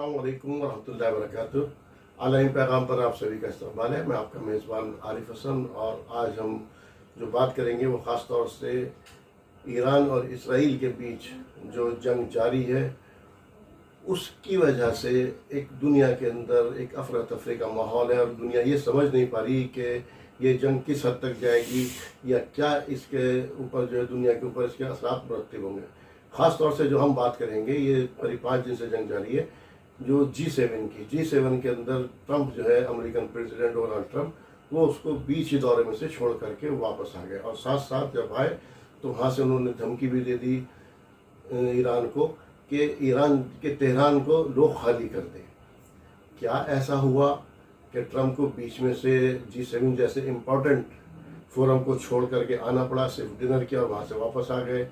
अस्सलाम वालेकुम रहमतुल्लाहि व बरकातुहू। आलमी पैगाम पर आप सभी का इस्तकबाल है। मैं आपका मेज़बान आरिफ हसन, और आज हम जो बात करेंगे वो ख़ास तौर से ईरान और इसराइल के बीच जो जंग जारी है उसकी वजह से एक दुनिया के अंदर एक अफरा तफरी का माहौल है, और दुनिया ये समझ नहीं पा रही कि ये जंग किस हद तक जाएगी या क्या इसके ऊपर जो है दुनिया के ऊपर इसके असरात मुरतब होंगे। ख़ास तौर से जो हम बात करेंगे, ये करीब 5 दिन से जंग जारी है जो G7 के अंदर ट्रंप जो है अमेरिकन प्रेसिडेंट डोनाल्ड ट्रंप, वो उसको बीच ही दौरे में से छोड़ करके वापस आ गए, और साथ साथ जब आए तो वहाँ से उन्होंने धमकी भी दे दी ईरान को कि ईरान के तेहरान को लोग खाली कर दें। क्या ऐसा हुआ कि ट्रंप को बीच में से G7 जैसे इम्पोर्टेंट फोरम को छोड़ करके आना पड़ा, सिर्फ डिनर किया और वहाँ से वापस आ गए।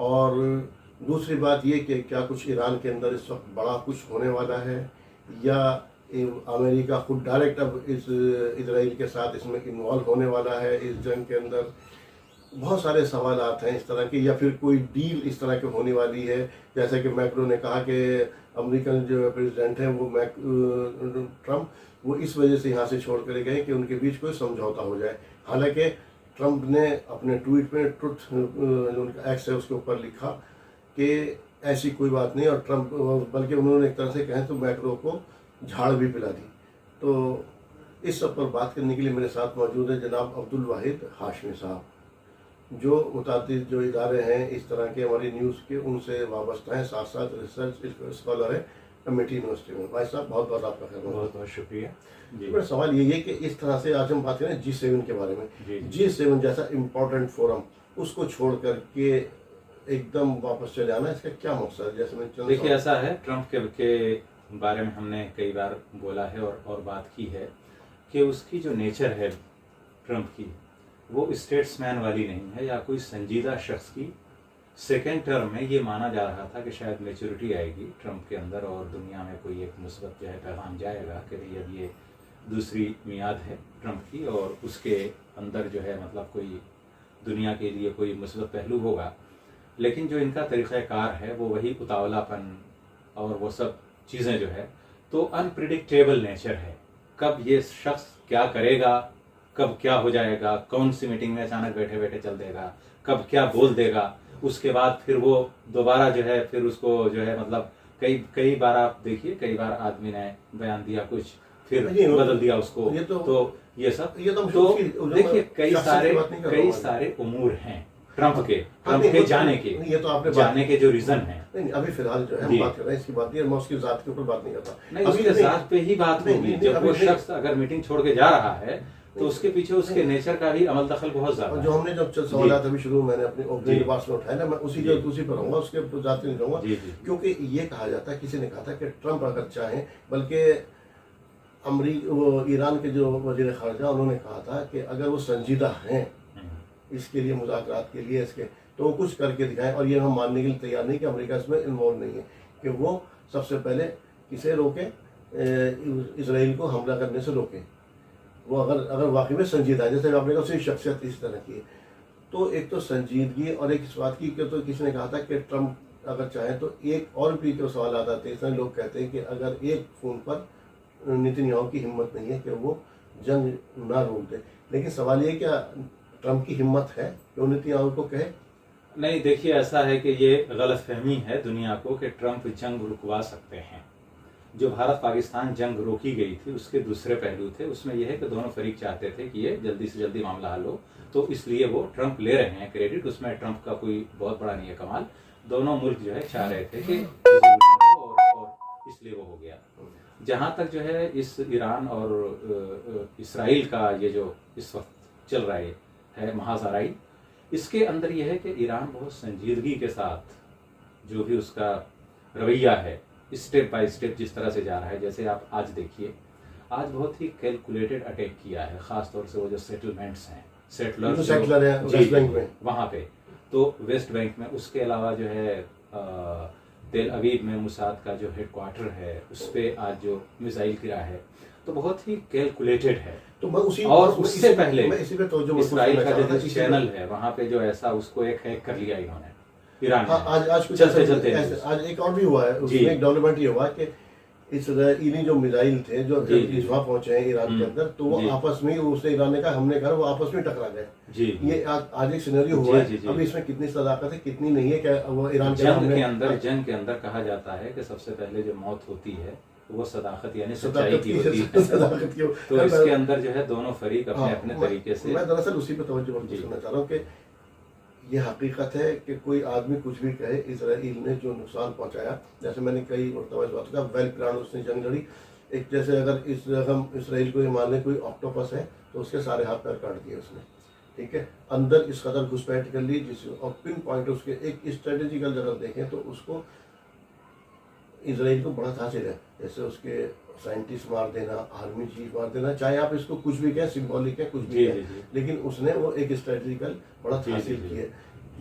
और दूसरी बात ये कि क्या कुछ ईरान के अंदर इस वक्त बड़ा कुछ होने वाला है, या अमेरिका खुद डायरेक्ट अब इस इजराइल के साथ इसमें इन्वॉल्व होने वाला है इस जंग के अंदर। बहुत सारे सवाल हैं इस तरह के, या फिर कोई डील इस तरह की होने वाली है, जैसे कि मैक्रो ने कहा कि अमेरिकन जो प्रेसिडेंट हैं वो ट्रंप वो इस वजह से यहाँ से छोड़ कर गए कि उनके बीच कोई समझौता हो जाए। हालांकि ट्रंप ने अपने ट्वीट में ट्रुथ उनका एक्स है उसके ऊपर लिखा कि ऐसी कोई बात नहीं, और ट्रंप बल्कि उन्होंने एक तरह से कहें तो मैक्रो को झाड़ भी पिला दी। तो इस सब पर बात करने के लिए मेरे साथ मौजूद है जनाब अब्दुल वाहिद हाशमी साहब, जो मुतादिद जो इदारे हैं इस तरह के हमारी न्यूज़ के उनसे वाबस्ता हैं, साथ साथ रिसर्च स्कॉलर है अमेठी यूनिवर्सिटी में। भाई साहब बहुत बहुत आपका खैर, बहुत बहुत शुक्रिया। मेरा सवाल ये है कि इस तरह से आज हम बात करें G7 के बारे में। G7 जैसा इम्पोर्टेंट फोरम उसको छोड़ करके एकदम वापस चले आना, इसका क्या मकसद है? जैसे मैं देखिए, ऐसा है, ट्रंप के बारे में हमने कई बार बोला है और बात की है कि उसकी जो नेचर है ट्रंप की, वो स्टेट्समैन वाली नहीं है, या कोई संजीदा शख्स की सेकेंड टर्म में ये माना जा रहा था कि शायद मैच्योरिटी आएगी ट्रंप के अंदर और दुनिया में कोई एक मुस्बत जो है पैगाम जाएगा कि भाई अब ये दूसरी मियाद है ट्रंप की, और उसके अंदर जो है मतलब कोई दुनिया के लिए कोई मुस्बत पहलू होगा। लेकिन जो इनका तरीक़ाकार है वो वही उतावलापन और वो सब चीज़ें जो है, तो अनप्रिडिक्टेबल नेचर है। कब ये शख्स क्या करेगा, कब क्या हो जाएगा, कौन सी मीटिंग में अचानक बैठे बैठे चल देगा, कब क्या बोल देगा, उसके बाद फिर वो दोबारा जो है फिर उसको जो है मतलब कई बार आप देखिए, कई बार आदमी ने बयान दिया कुछ, फिर बदल दिया उसको। ये सब तो देखिए कई सारे उमूर हैं ट्रंप के जाने के, ये तो आपने जाने के जो रीजन है। नहीं, अभी फिलहाल जो है हम बात कर रहे हैं इसकी बात नहीं, मैं उसकी जात के ऊपर बात नहीं करता। नहीं, उसके जात पे ही बात होगी। जब वो शख्स अगर मीटिंग छोड़ के जा रहा है तो उसके पीछे उसके नेचर का भी अमल दखल बहुत ज्यादा है। जो हमने जब सवाल अभी शुरू मैंने अपने ओपनिंग बात में उठाया ना, मैं उसी पर रहूंगा, उसके जाते नहीं रहूंगा, क्योंकि ये कहा जाता है, किसी ने कहा था कि ट्रंप अगर चाहें, बल्कि वो ईरान के जो वजीर खारजा उन्होंने कहा था कि अगर वो संजीदा हैं इसके लिए, मुज़ाकरात के लिए इसके, तो वो कुछ करके दिखाएं। और ये हम मानने के लिए तैयार नहीं कि अमेरिका इसमें इन्वॉल्व नहीं है, कि वो सबसे पहले किसे रोके, इसराइल को हमला करने से रोके। वो अगर वाकई में संजीदा है, जैसे आपने कहा उसकी शख्सियत इस तरह की है, तो एक तो संजीदगी, और एक इस बात की कि तो किसी ने कहा था कि ट्रंप अगर चाहे तो एक और भी जो सवाल आता है, इस तरह लोग कहते हैं कि अगर एक फ़ोन पर नेतन्याहू की हिम्मत नहीं है कि वो जंग ना रोक दे, लेकिन सवाल ये क्या ट्रंप की हिम्मत है कि वो नेतन्याहू को कहे? नहीं, देखिए ऐसा है कि ये गलतफहमी है दुनिया को कि ट्रंप जंग रुकवा सकते हैं। जो भारत पाकिस्तान जंग रोकी गई थी उसके दूसरे पहलू थे, उसमें यह है कि दोनों फरीक चाहते थे कि ये जल्दी से जल्दी मामला हल हो, तो इसलिए वो ट्रंप ले रहे हैं क्रेडिट, उसमें ट्रंप का कोई बहुत बड़ा नहीं है कमाल। दोनों मुल्क जो है चाह रहे थे कि और इसलिए वो हो गया। जहाँ तक जो है इस ईरान और इसराइल का ये जो इस वक्त चल रहा है महाज़ाराई, इसके अंदर यह है कि ईरान बहुत संजीदगी के साथ जो भी उसका रवैया है, स्टेप बाय स्टेप जिस तरह से जा रहा है, जैसे आप आज देखिए, आज बहुत ही कैलकुलेटेड अटैक किया है, खास तौर से वो जो सेटलमेंट्स हैं, सेटलर है वेस्ट बैंक में, वहाँ पे तो वेस्ट बैंक में, उसके अलावा जो है तेल अवीव में मुसाद का जो हेडक्वार्टर है उस पर आज जो मिसाइल गिरा है, तो बहुत ही कैलकुलेटेड है। तो मैं उसी और उससे पहले इसराइल का जो चैनल है वहाँ पे जो ऐसा उसको एक हैक कर लिया इन्होंने ईरान में। आज कुछ चलते आज एक और भी हुआ है, उसमें एक डेवलपमेंट ये हुआ कि इसराइली जो मिसाइल थे जो जी, जी, वहाँ पहुंचे हैं ईरान के अंदर, तो वो जी। आपस में ही उसने ईरान ने कहा हमने कहा, वो आपस में टकरा गए। जी ये आज एक सिनेरियो हुआ जी है। जी जी। अब इसमें कितनी सदाकत है कितनी नहीं है, क्या वो ईरान के सामने जंग के अंदर कहा जाता है कि सबसे पहले जो मौत होती है वो सदाकत यानी सच्चाई सदाकत की की होती है। सदाकत की तो इसके अंदर जो है दोनों फरीक अपने हाँ, अपने तरीके से मैं दरअसल उसी पे तवज्जो जी। मरकूज करना चाह रहा हूँ कि ये हकीकत है कि कोई आदमी कुछ भी कहे, इसराइल ने जो नुकसान पहुंचाया, जैसे मैंने कई मरतबा इस बात का वेल प्लान उसने जंग लड़ी। एक जैसे अगर हम इसराइल को ये मान लें कोई ऑक्टोपस है तो उसके सारे हाथ पैर काट दिए उसने, ठीक है, अंदर इस कदर घुसपैठ कर ली जिस और पिन पॉइंट उसके एक स्ट्रेटेजिकल जगह देखें तो उसको इसराइल को बड़ा हासिल है, जैसे उसके साइंटिस्ट मार देना, आर्मी चीफ मार देना, चाहे आप इसको कुछ भी कहें, सिंबॉलिक है कुछ भी जी है, जी जी लेकिन उसने वो एक स्ट्रेटेजिकल बड़ा जी, हासिल जी, जी। की है।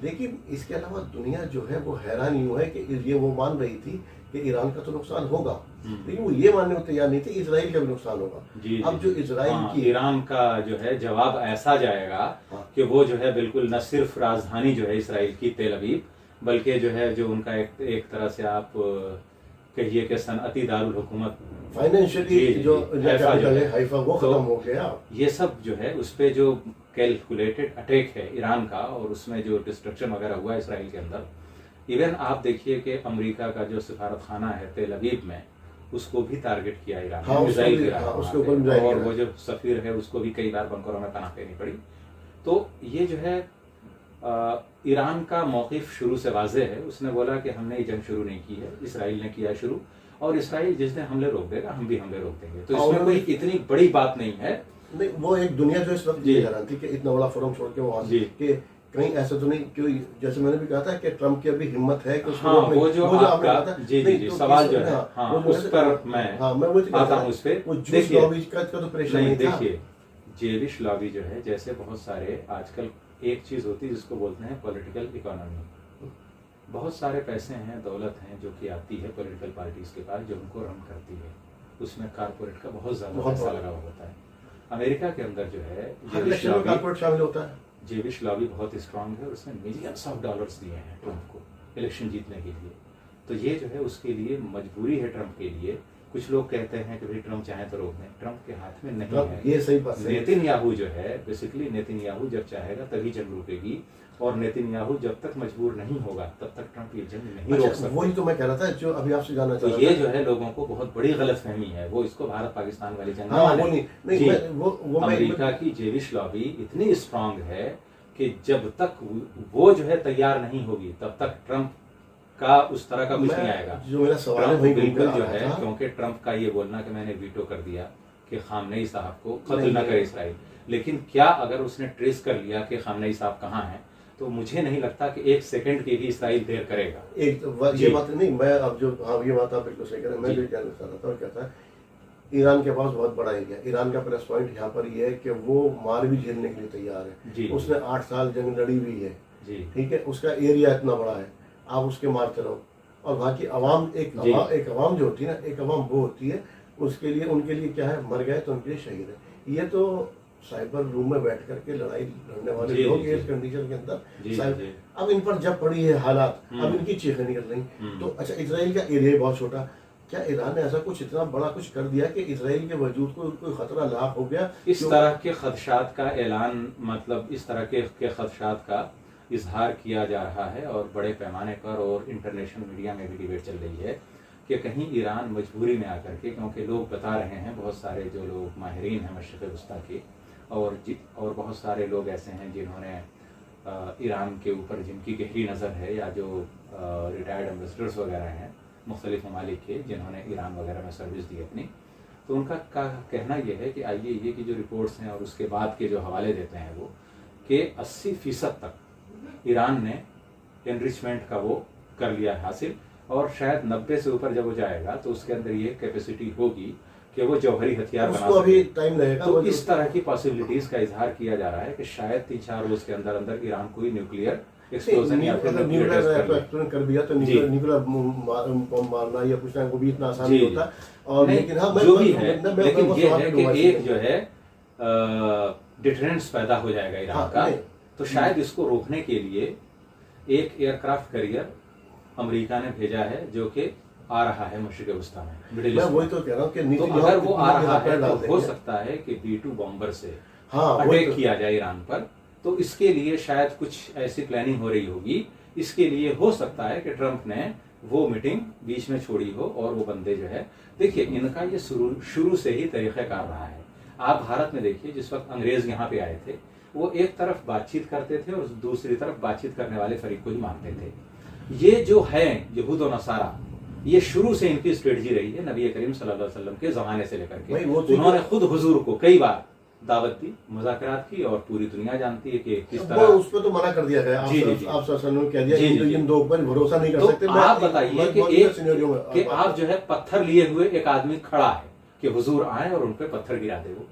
लेकिन इसके अलावा दुनिया जो है वो हैरान यूं है कि ये वो मान रही थी कि ईरान का तो नुकसान होगा, लेकिन वो ये मानने को तैयार नहीं थे इसराइल का भी नुकसान होगा। जी अब जो जी। इसराइल हाँ, की ईरान का जो है जवाब ऐसा जाएगा हाँ। कि वो जो है बिल्कुल न सिर्फ राजधानी जो है इसराइल की तेल अवीव, बल्कि जो है जो उनका एक तरह से आप कहिए कि सनअती दारुल हुकूमत फाइनेंशियली जी, जो जी, हैफा जो कैपिटल है है, हाइफा वो तो खत्म हो गया। ये सब जो है उस पे जो कैलकुलेटेड अटैक है ईरान का और उसमें जो डिस्ट्रक्शन वगैरह हुआ इसराइल के अंदर, इवन आप देखिए कि अमेरिका का जो सिफारत खाना है तेल अवीव में उसको भी टारगेट किया ईरान ने, हाँ, मिसाइल उसको भी- गिरा हाँ, वहाँ उसके पे, ऊपर मिसाइल और गिरा। वो जो सफीर है उसको भी कई बार बंकरों में पनाह देनी पड़ी। तो ये जो है ईरान का मौक़िफ़ शुरू से वाज़ेह है, उसने बोला कि हमने ये जंग शुरू नहीं की है, इसराइल ने किया शुरू, और इसराइल जिस दिन हमले रोक देगा हम भी हमले रोक देंगे। तो इसमें कोई इतनी बड़ी बात नहीं है। नहीं, वो एक दुनिया जो इस वक्त जी। ये हैरान थी कि इतना बड़ा फोरम छोड़ के वहां जी। से कि कहीं ऐसा तो नहीं, क्यों जैसे मैंने भी कहा था कि ट्रम्प की अभी हिम्मत है कि उसको हाँ, रोकने की। वो जो आपने आपका कहा था, जी जी नहीं, जी तो सवाल इस- जो है, हाँ, हाँ, वो जो उस है- पर मैं हाँ, मैं वही तो कहता आता था, हूँ उस पे। वो जूस देखिए लॉबी का तो प्रेशर नहीं, नहीं था। देखिए जेविश लॉबी जो है, जैसे बहुत सारे आजकल एक चीज होती है जिसको बोलते हैं पॉलिटिकल इकोनॉमी, बहुत सारे पैसे हैं, दौलत हैं जो कि आती है पॉलिटिकल पार्टीज के पास जो उनको रन करती है, उसमें कारपोरेट का बहुत ज्यादा बहुत पैसा बड़ा। लगा हुआ होता है। अमेरिका के अंदर जो है हर इलेक्शन में कारपोरेट शामिल होता है। जेविश लॉबी बहुत स्ट्रांग है और उसने मिलियंस ऑफ डॉलर्स दिए हैं ट्रम्प को इलेक्शन जीतने के लिए। तो ये जो है उसके लिए मजबूरी है ट्रम्प के लिए। कुछ लोग कहते हैं कि भाई ट्रम्प चाहे तो रोक दें, ट्रम्प के हाथ में नहीं है। ये सही बात है। नेतन्याहू जो है बेसिकली, नेतन्याहू जब चाहेगा तभी जंग रुकेगी, और नेतन्याहू जब तक मजबूर नहीं होगा तब तक ट्रम्प ये जंग नहीं रोक अच्छा, सकता। वही तो मैं कह रहा था जो अभी आपसे जानना तो चाह ये रहा था। जो है लोगों को बहुत बड़ी गलतफहमी है, वो इसको भारत पाकिस्तान वाली जंग हाँ, माने। वो नहीं जी, वो अमेरिका की जेविश लॉबी इतनी स्ट्रांग है कि जब तक वो जो है तैयार नहीं होगी तब तक ट्रम्प का उस तरह का कुछ नहीं आएगा। जो मेरा सवाल है ट्रम्प वही बिल्कुल घूम के जो आ रहा है, था। क्योंकि ट्रम्प का ये बोलना कि मैंने वीटो कर दिया कि खामनेई साहब को कत्ल नहीं, न करे इसराइल, लेकिन क्या अगर उसने ट्रेस कर लिया कि खामनेई साहब कहाँ हैं, तो मुझे नहीं लगता कि एक सेकंड की भी इसराइल देर करेगा। एक तो ये बात नहीं, मैं अब जो हाँ ये बात आप बिल्कुल सही कह रहे हैं, मैं जी। भी जानना चाह रहा था और क्या था, ईरान के पास बहुत बड़ा एरिया, ईरान का प्लस पॉइंट यहाँ पर ये है कि वो मार भी झेलने के लिए तैयार जी। है। उसने 8 साल जंग लड़ी हुई है, जी ठीक है, उसका एरिया इतना बड़ा है, आप उसके मारते रहो, और वहाँ की आवाम एक आवाम जो होती है ना, एक आवाम वो होती है, उसके लिए उनके लिए क्या है, मर गए तो उनके लिए शहीद है। ये तो साइबर रूम में बैठ करके लड़ाई लड़ने वाले जी, लोग जी, इस जी। कंडीशन के अंदर जी, साइबर- जी। अब इन पर जब पड़ी है हालात, अब इनकी चीखें निकल रही। तो अच्छा, इसराइल का एरिया बहुत छोटा, क्या ईरान ने ऐसा कुछ इतना बड़ा कुछ कर दिया कि इसराइल के वजूद को कोई खतरा लाक हो गया? इस तरह के खदशात का ऐलान, मतलब इस तरह के खदशात का इजहार किया जा रहा है और बड़े पैमाने पर, और इंटरनेशनल मीडिया में भी डिबेट चल रही है कि कहीं ईरान मजबूरी में आकर के, क्योंकि लोग बता रहे हैं, बहुत सारे जो लोग माहिरीन हैं मशरिक़ वस्ता के, और बहुत सारे लोग ऐसे हैं जिन्होंने ईरान के ऊपर जिनकी गहरी नज़र है, या जो रिटायर्ड एम्बेसडर्स वगैरह हैं मुख्तलिफ ममालिक के जिन्होंने ईरान वगैरह में सर्विस दी अपनी, तो उनका कहना यह है कि IAEA की जो रिपोर्ट्स हैं और उसके बाद के जो हवाले देते हैं वो, कि 80% तक ईरान ने एनरिचमेंट का वो कर लिया हासिल, और शायद 90 से ऊपर जब वो जाएगा तो उसके अंदर ये कैपेसिटी होगी कि वो जौहरी हथियार बना उसको अभी सके। टाइम लगेगा। तो वो इस तरह की पॉसिबिलिटीज का इजहार किया जा रहा है कि शायद 3-4 रोज के अंदर अंदर ईरान कोई न्यूक्लियर एक्सप्लोजन या फिर न्यूक्लियर टेस्ट कर ले। एक्सप्लोजन कर दिया तो न्यूक्लियर बम मारना या कुछ ना, वो भी इतना आसान जी। नहीं होता। और नहीं, लेकिन हाँ, जो भी है, मैं लेकिन वो ये सवाल है पे कि डूबा एक इसलिए। जो है डिटरेंस पैदा हो जाएगा ईरान हाँ, का। नहीं। तो शायद इसको रोकने के लिए एक एयरक्राफ्ट कैरियर अमेरिका ने भेजा है, जो कि आ रहा है मशरिक वस्ता में, मिडिल मैं ईस्ट वही में। तो कह रहा हूँ कि तो नीति अगर वो आ रहा है तो डाल हो देंगे। सकता है कि B2 बॉम्बर से हाँ वही अटैक तो, किया जाए ईरान पर, तो इसके लिए शायद कुछ ऐसी प्लानिंग हो रही होगी। इसके लिए हो सकता है कि ट्रंप ने वो मीटिंग बीच में छोड़ी हो और वो बंदे जो है, देखिए इनका ये शुरू से ही तरीक़ाकार रहा है। आप भारत में देखिए, जिस वक्त अंग्रेज यहाँ पे आए थे, वो एक तरफ बातचीत करते थे और दूसरी तरफ बातचीत करने वाले फरीक को ही मारते थे। ये जो है यहूद और नसारा, ये शुरू से इनकी स्ट्रेटजी रही है नबी करीम सल्लल्लाहु अलैहि वसल्लम के जमाने से लेकर भाई के। वो चीज़ उन्होंने खुद हुजूर को कई बार दावत दी, मुज़ाकरात की, और पूरी दुनिया जानती है कि किस वो तरह। उस पर तो मना कर दिया गया। जी, जी, जी। आप सल्लल्लाहु ने कह दिया जी, जी, इन जी। इन दो पर भरोसा नहीं कर तो सकते। आप बताइए कि आप आप जो है पत्थर लिए हुए एक आदमी खड़ा है कि हुजूर आए और उन पे पत्थर गिरा दे। वो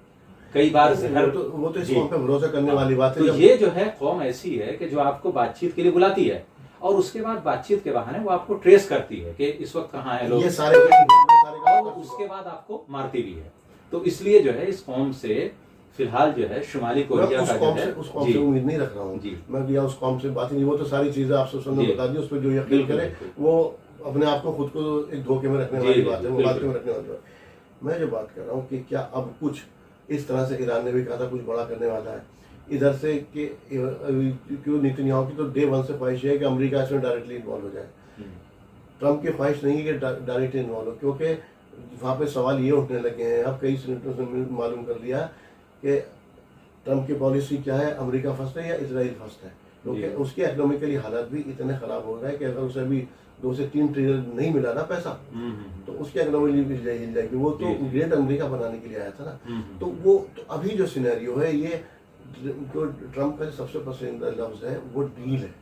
कई बार जहर, वो तो इस जी। कौम पे भरोसा करने वाली बात है। तो जब ये जो है कौम ऐसी है कि जो आपको बातचीत के लिए बुलाती है और उसके बाद बातचीत के बहाने वो आपको ट्रेस करती है कि इस वक्त कहाँ है लोग, ये सारे और उसके बाद आपको मारती भी है। तो इसलिए जो है इस कौम से फिलहाल जो है शुमाली कोरिया का जो है, उस कौम से उम्मीद नहीं रख रहा हूँ जी। मैं, या उस कौम से बात ही नहीं। वो तो सारी चीजें आप सब ने जी। बता दी, उस पर जो यकीन बिल्कुल, करे बिल्कुल। वो अपने आप को खुद को एक धोखे में रखने जी, वाली जी, बात है, वो बिल्कुल। बात में रखने वाली बात। मैं जो बात कर रहा हूँ कि क्या अब कुछ इस तरह से ईरान ने भी कहा था कुछ बड़ा करने वाला है इधर से, कि क्यों नेतन्याहू की तो डे वन से ख्वाहिश है कि अमेरिका इसमें डायरेक्टली इन्वॉल्व हो जाए। ट्रंप की ख्वाहिश नहीं है कि डायरेक्टली इन्वॉल्व हो, क्योंकि वहाँ पे सवाल ये उठने लगे हैं, अब कई सीनेटरों से मालूम कर लिया कि ट्रंप की पॉलिसी क्या है, अमेरिका फर्स्ट है या इसराइल फर्स्ट है। क्योंकि उसके इकोनॉमिकली हालात भी इतने खराब हो गए कि अगर उसे अभी 2 से 3 ट्रिलियन नहीं मिला ना पैसा, तो उसकी इकोनॉमी भी हिल जाएगी। वो तो ग्रेट अमेरिका बनाने के लिए आया था ना। तो वो तो अभी जो सिनेरियो है, ये जो ट्रंप का सबसे पसंदीदा लफ्ज है वो डील है।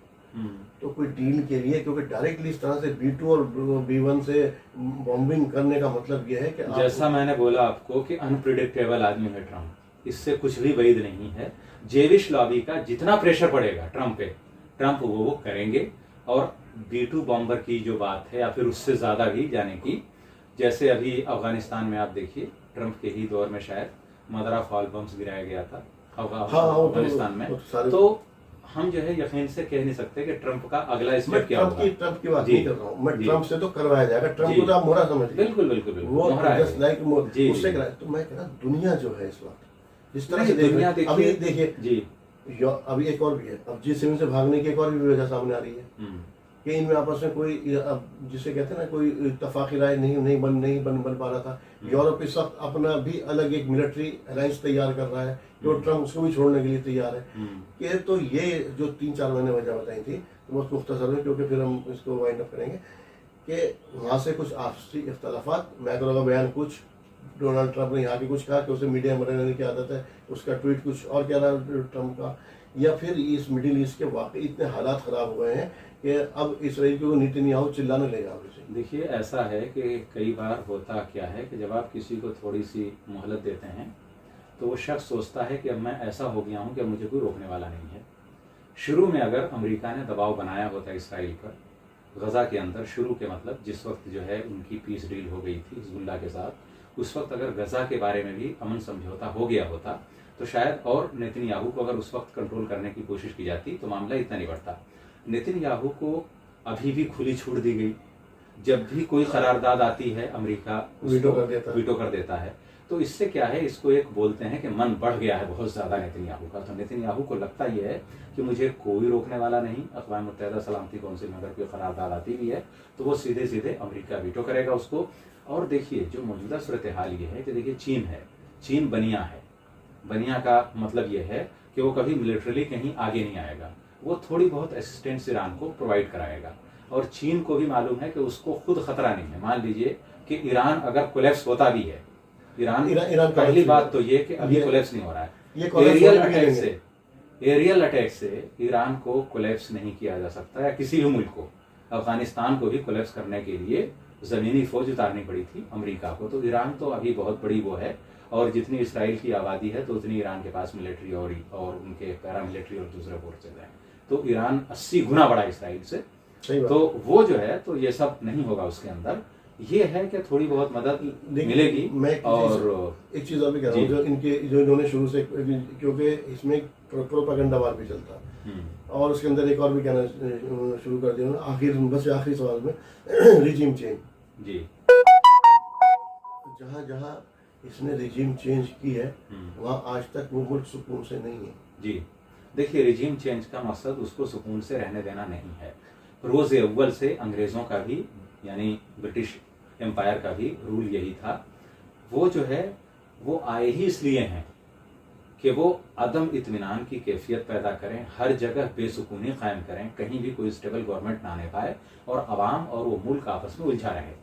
तो कोई डील के लिए, क्योंकि डायरेक्टली इस तरह से B2 और B1 से बॉम्बिंग करने का मतलब ये है कि जैसा मैंने बोला आपको कि अनप्रिडिक्टेबल आदमी है ट्रंप, इससे कुछ भी वैध नहीं है। जेविश लॉबी का जितना प्रेशर पड़ेगा ट्रंप पे, ट्रंप वो करेंगे। और B2 बॉम्बर की जो बात है, या फिर उससे ज्यादा भी जाने की, जैसे अभी अफगानिस्तान में आप देखिए, ट्रंप के ही दौर में शायद मदरा फॉल बम्स गिराया गया था अफगानिस्तान में। तो हम जो है यकीन से कह नहीं सकते कि ट्रंप का अगला स्टेप क्या होगा। ट्रंप की बात नहीं कर रहा हूँ मैं, ट्रंप से तो करवाया जाएगा। ट्रंप को तो आप मोहरा समझ लीजिए। बिल्कुल बिल्कुल बिल्कुल, वो मोहरा है। जस्ट लाइक उससे कराया। तो मैं कह रहा दुनिया जो है इस वक्त इस तरह से दुनिया अभी देखिए जी, अभी एक और भी है, अब G7 से भागने की एक और भी वजह सामने आ रही है कि इनमें आपस में कोई, जिसे कहते हैं ना, कोई इत्तफाकी राय नहीं बन पा रहा था। यूरोप इस वक्त अपना भी अलग एक मिलिट्री अलायंस तैयार कर रहा है, तो ट्रंप उसको भी छोड़ने के लिए तैयार है। कि तो ये जो 3-4 मैंने वजह बताई थी, तो बहुत मुख्तसर में, क्योंकि फिर हम इसको वाइंड अप करेंगे, कि वहाँ से कुछ आपसी इख्तलाफात, मैक्रो का बयान कुछ, डोनाल्ड ट्रंप ने यहाँ की कुछ कहा कि उसे मीडिया में रहने की आदत है, उसका ट्वीट कुछ और कह रहा है ट्रंप का, या फिर इस मिडिल ईस्ट के वाकई इतने हालात ख़राब हुए हैं कि अब इसराइल को नेतन्याहू चिल्लाने लगा। देखिए ऐसा है कि कई बार होता क्या है कि जब आप किसी को थोड़ी सी मोहलत देते हैं तो वो शख्स सोचता है कि अब मैं ऐसा हो गया हूँ कि मुझे कोई रोकने वाला नहीं है। शुरू में अगर अमेरिका ने दबाव बनाया होता इसराइल पर गज़ा के अंदर, शुरू के मतलब जिस वक्त जो है उनकी पीस डील हो गई थी हिज़्बुल्लाह के साथ, उस वक्त अगर गज़ा के बारे में भी अमन समझौता हो गया होता तो शायद, और नेतन्याहू को अगर उस वक्त कंट्रोल करने की कोशिश की जाती तो मामला इतना नहीं बढ़ता। नेतन्याहू को अभी भी खुली छूट दी गई, जब भी कोई करारदाद आती है अमेरिका वीटो कर देता है। तो इससे क्या है, इसको एक बोलते हैं कि मन बढ़ गया है बहुत ज़्यादा नेतन्याहू का। तो नेतन्याहू को लगता यह है कि मुझे कोई रोकने वाला नहीं। अक़वाम मुत्तहिदा सलामती कौंसिल में अगर कोई करारदाद आती भी है तो वो सीधे सीधे अमेरिका वीटो करेगा उसको। और देखिए जो मौजूदा सूरत हाल ये है कि देखिए चीन है, चीन बनिया है। बनिया का मतलब ये है कि वो कभी मिलिट्रली कहीं आगे नहीं आएगा, वो थोड़ी बहुत असिस्टेंस ईरान को प्रोवाइड कराएगा। और चीन को भी मालूम है कि उसको खुद खतरा नहीं है। मान लीजिए कि ईरान अगर कोलैप्स होता भी है, ईरान पहली बात तो ये कि अभी कोलैप्स नहीं हो रहा है। एरियल अटैक से ईरान को कोलैप्स नहीं किया जा सकता, या किसी भी मुल्क को। अफगानिस्तान को भी कोलैप्स करने के लिए जमीनी फौज उतारनी पड़ी थी अमेरिका को। तो ईरान तो अभी बहुत बड़ी वो है, और जितनी इसराइल की आबादी है तो उतनी ईरान के पास मिलिट्री और उनके पैरामिलिट्री और दूसरे फोर्सेज हैं। तो ईरान 80 गुना बड़ा इसराइल से। तो वो जो है, तो ये सब नहीं होगा उसके अंदर। ये है कि थोड़ी बहुत मदद मिलेगी। और एक चीज अभी कह रहा हूँ, जो इनके जो इन्होंने शुरू से, क्योंकि इसमें प्रोपेगेंडा वार भी चलता, और उसके अंदर एक और भी कहना शुरू कर दिया आखिरी सवाल में, रिजीम चेंज। जी। जहाँ जहाँ इसने रिजीम चेंज की है वहाँ आज तक वो मुल्क सुकून से नहीं है। जी, देखिए रिजीम चेंज का मकसद उसको सुकून से रहने देना नहीं है। रोज़ अव्वल से अंग्रेज़ों का भी यानी ब्रिटिश एम्पायर का भी रूल यही था। वो जो है वो आए ही इसलिए हैं कि वो अदम इत्मीनान की कैफियत पैदा करें, हर जगह बेसुकूनी कायम करें, कहीं भी कोई स्टेबल गवर्नमेंट ना आने पाए और अवाम और वो मुल्क आपस में उलझा रहे।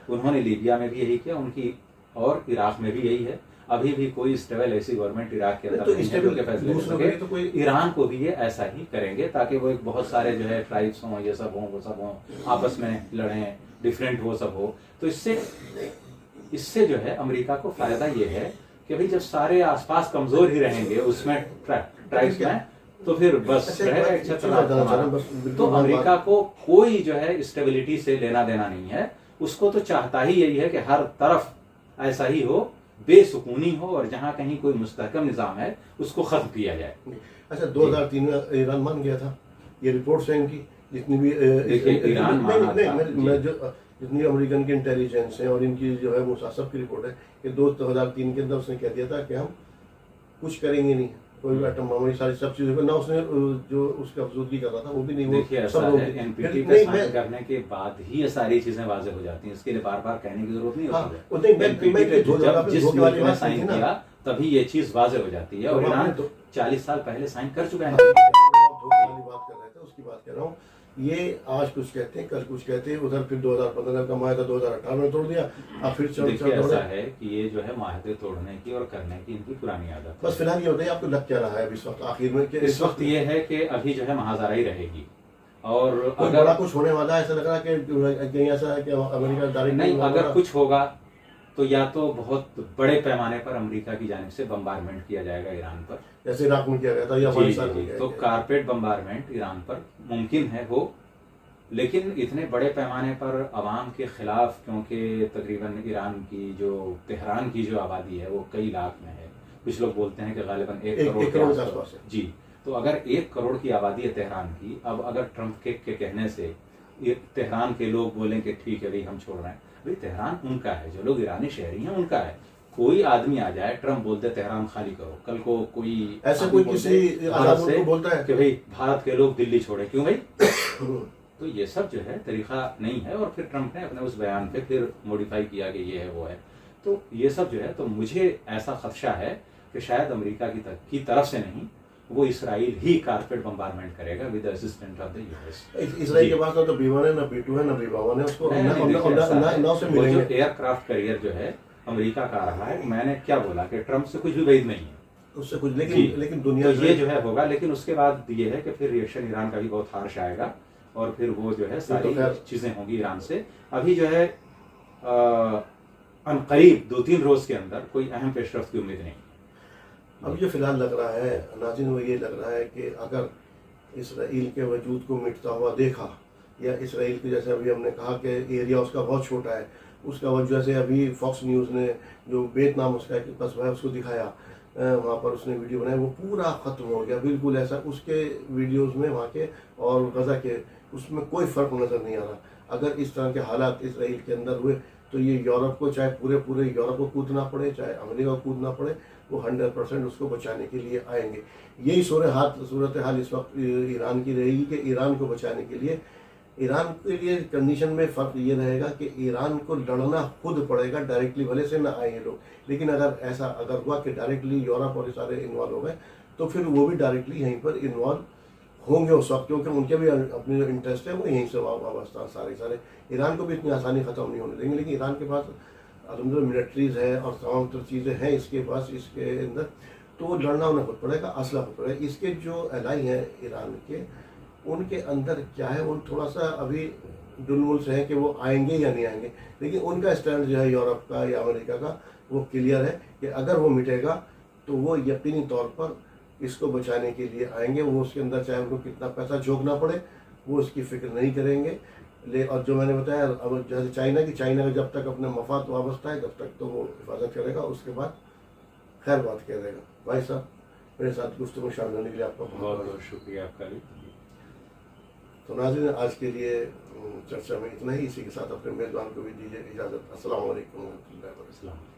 उन्होंने लीबिया में भी यही किया, उनकी और इराक में भी यही है। अभी भी कोई स्टेबल ऐसी गवर्नमेंट इराक के अंदर तो नहीं है जो कि फैसले ले सके। तो कोई ईरान को भी ये ऐसा ही करेंगे ताकि वो एक बहुत सारे जो है ट्राइब्स हों, ये सब हों, वो सब हों, आपस में लड़ें, डिफरेंट वो सब हो। तो इससे जो है अमेरिका को फायदा ये है कि भाई जब सारे आसपास कमजोर ही रहेंगे उसमें ट्राइब्स में, तो फिर बस रहेगा एक छत्र। तो अमेरिका को कोई जो है स्टेबिलिटी से लेना देना नहीं है। उसको तो चाहता ही यही है कि हर तरफ ऐसा ही हो, बेसुकूनी हो, और जहां कहीं कोई मुस्तहकम निजाम है उसको खत्म किया जाए। अच्छा, 2003 में ईरान मान गया था, ये रिपोर्ट्स हैं इनकी जितनी भी ईरान माना था। मैं जो जितनी अमेरिकन की इंटेलिजेंस है और इनकी जो है वो सब की रिपोर्ट है कि 2003 के अंदर उसने कह दिया था कि हम कुछ करेंगे नहीं, कोई भी एटम बम, सारी सब चीजों को ना उसने जो उसका अफजूदगी कर रहा था वो भी नहीं। देखिए ऐसा है, एनपीटी पे साइन करने के बाद ही ये सारी चीजें वाज़ेह हो जाती हैं, इसके लिए बार बार कहने की जरूरत नहीं होती है। एनपीटी पे जब जिस मुल्क ने साइन किया तभी ये चीज वाज़ेह हो जाती है, और ईरान 40 साल पहले साइन कर चुका है। बात कर रहे थे उसकी बात कर रहा हूँ। ये आज कुछ कहते हैं, कल कुछ कहते हैं, उधर फिर 2015 का माहिदा 2018 में तोड़ दिया, अब फिर देखिए ऐसा है कि ये जो है माहिदे तोड़ने की और करने की इनकी पुरानी आदत है। बस फिलहाल ये बताइए आपको लग क्या रहा है इस वक्त आखिर में? इस वक्त ये है कि अभी जो है महाजाराई रहेगी, और अगर बड़ा कुछ होने वाला है, ऐसा लग रहा है कि कहीं ऐसा है कि अमेरिका डायरेक्ट नहीं, अगर कुछ होगा तो या तो बहुत बड़े पैमाने पर अमेरिका की जानिब से बम्बारमेंट किया जाएगा ईरान पर, जैसे इराक में किया गया था या अफगानिस्तान में। तो कारपेट बम्बारमेंट ईरान पर मुमकिन है हो, लेकिन इतने बड़े पैमाने पर अवाम के खिलाफ, क्योंकि तकरीबन ईरान की जो तेहरान की जो आबादी है वो कई लाख में है, कुछ लोग बोलते हैं कि गालिबन 1 करोड़ के आसपास है। जी, तो अगर 1 करोड़ की आबादी है तेहरान की, अब अगर ट्रंप के कहने से तेहरान के लोग बोलें कि ठीक है भाई हम छोड़ रहे हैं, भाई तेहरान उनका है, जो लोग ईरानी शहरी हैं उनका है। कोई आदमी आ जाए, ट्रंप बोलते तेहरान खाली करो, कल को कोई ऐसा कोई किसी आजाद मुल्क को बोलता है कि भाई भारत के लोग दिल्ली छोड़े, क्यों भाई? तो ये सब जो है तरीका नहीं है, और फिर ट्रंप ने अपने उस बयान पे फिर मॉडिफाई किया कि ये है वो है। तो ये सब जो है, तो मुझे ऐसा खदशा है कि शायद अमेरिका की तरफ से नहीं, वो इसराइल ही कारपेट बम्बारमेंट करेगा with assistant of the US. Israel के पास ना तो B1 है, ना B2 है, ना B51 है, उसको ना से मिलेंगे। जो एयरक्राफ्ट कैरियर जो है अमेरिका का आ रहा है, मैंने क्या बोला कि ट्रंप से कुछ भी वैध नहीं है उससे कुछ, लेकिन दुनिया तो ये जो है होगा। लेकिन उसके बाद ये है कि फिर रिएक्शन ईरान का भी बहुत हार्श आएगा, और फिर वो जो है सारी चीजें होंगी ईरान से। अभी जो है अनकरीब 2-3 रोज के अंदर कोई अहम पेशरफ्त की उम्मीद नहीं। अब जो फिलहाल लग रहा है नाज़रीन, वो ये लग रहा है कि अगर इसराइल के वजूद को मिटता हुआ देखा, या इसराइल के जैसे अभी हमने कहा कि एरिया उसका बहुत छोटा है, उसका वजह से अभी फॉक्स न्यूज़ ने जो वियतनाम उसका एक कस्बा है उसको दिखाया, वहाँ पर उसने वीडियो बनाया, वो पूरा ख़त्म हो गया बिल्कुल ऐसा। उसके वीडियोस में वहाँ के और गज़ा के उसमें कोई फ़र्क नज़र नहीं आ रहा। अगर इस तरह के हालात इसराइल के अंदर हुए तो ये यूरोप को, चाहे पूरे यूरोप को कूदना पड़े, चाहे अमेरिका को कूदना पड़े, वो 100% उसको बचाने के लिए आएंगे। यही सूरत हाल इस वक्त ईरान की रहेगी कि ईरान को बचाने के लिए, ईरान के लिए कंडीशन में फ़र्क ये रहेगा कि ईरान को लड़ना खुद पड़ेगा, डायरेक्टली भले से ना आए लोग, लेकिन अगर हुआ कि डायरेक्टली यूरोप और सारे इन्वॉल्व हो गए तो फिर वो भी डायरेक्टली यहीं पर इन्वॉल्व होंगे उस वक्त, क्योंकि उनके भी अपने जो इंटरेस्ट है वो यहीं से वाबस्ता सारे। ईरान को भी इतनी आसानी ख़त्म नहीं होने देंगे, लेकिन ईरान के पास अलहमदुलिल्लाह मिलिट्रीज़ है और तमाम तरह चीज़ें हैं इसके पास, इसके अंदर, तो वो लड़ना उन्हें खुद पड़ेगा, असला खुद पड़ेगा। इसके जो एलाई हैं ईरान के, उनके अंदर क्या है, वो थोड़ा सा अभी डुलमुल से है कि वो आएंगे या नहीं आएंगे, लेकिन उनका स्टैंड जो है यूरोप का या अमेरिका का वो क्लियर है कि अगर वो मिटेगा तो वो यकीनी तौर पर इसको बचाने के लिए आएंगे। वो उसके अंदर चाहे उनको कितना पैसा झोंकना पड़े वो उसकी फिक्र नहीं करेंगे। और जो मैंने बताया, अब जैसे चाइना का जब तक अपने मफाद वाबस्ता है तब तक तो वो हिफाजत करेगा, उसके बाद खैर बात कह देगा। भाई साहब, मेरे साथ गुफ्तगू में शामिल होने के लिए आपका बहुत बहुत शुक्रिया आपका भी। तो नाज़रीन, आज के लिए चर्चा में इतना ही। इसी के साथ अपने मेज़बान को भी दीजिए इजाज़त। अस्सलाम वालेकुम व रहमतुल्लाहि व बरकातुहू। अस्सलाम।